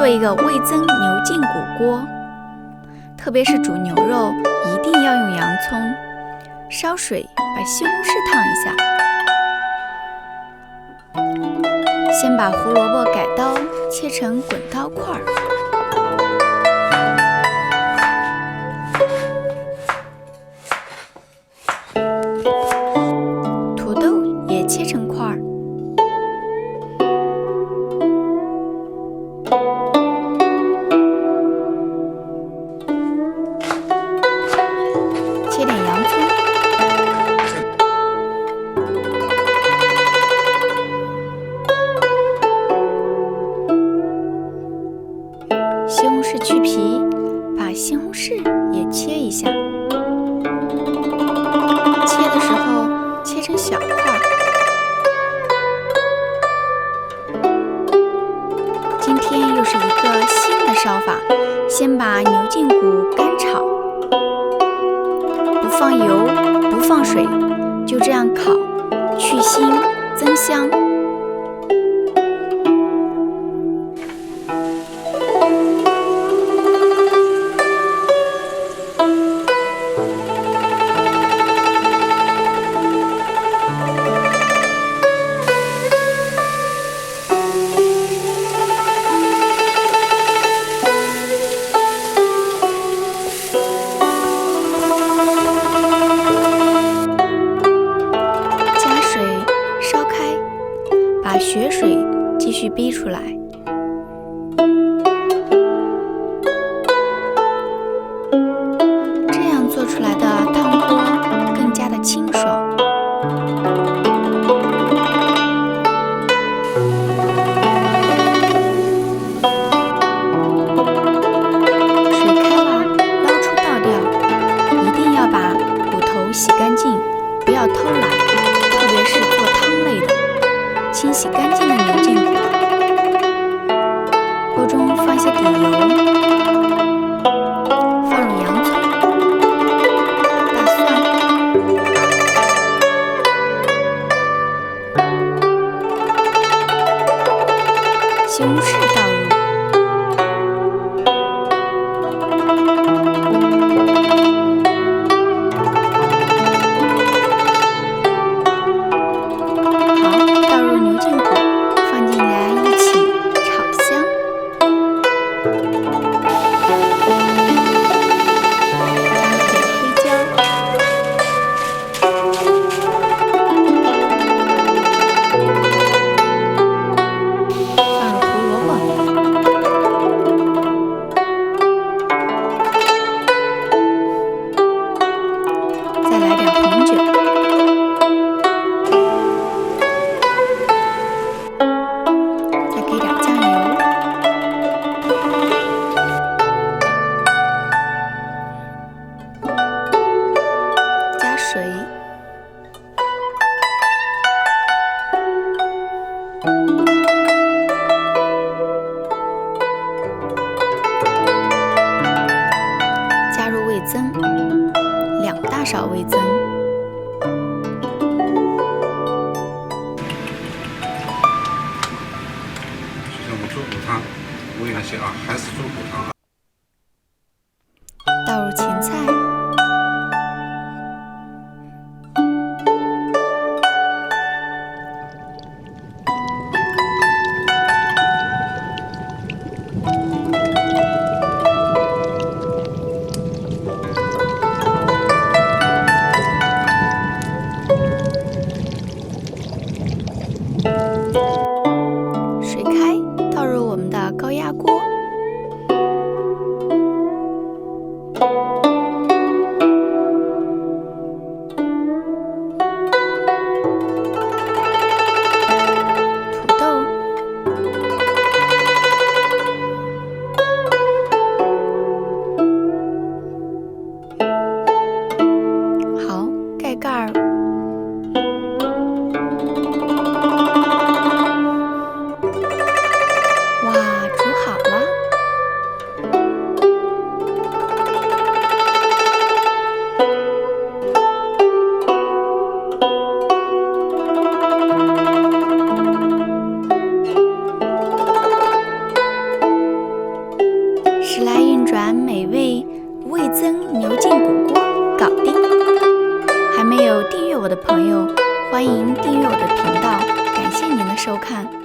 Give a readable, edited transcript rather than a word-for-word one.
做一个味增牛筋骨锅，特别是煮牛肉一定要用洋葱。烧水把西红柿烫一下，先把胡萝卜改刀切成滚刀块，土豆也切成块儿。切点洋葱，西红柿去皮，把西红柿也切一下。切的时候切成小块。今天又是一个新的烧法，先把牛筋骨干炒。不放油，不放水，就这样烤，去腥增香。把血水继续逼出来，这样做出来的汤锅更加的清爽。水开了，捞出倒掉，一定要把骨头洗干净，不要偷懒，特别是做汤类的。清洗干净的牛筋骨，锅中放些底油，放入洋葱、大蒜、西红柿倒入，水，加入味增，2大勺味增。就像我们猪骨汤，我原先还是猪骨汤。倒入芹菜。水开，倒入我们的高压锅。土豆，好，盖盖儿。增牛筋骨锅搞定。还没有订阅我的朋友，欢迎订阅我的频道，感谢您的收看。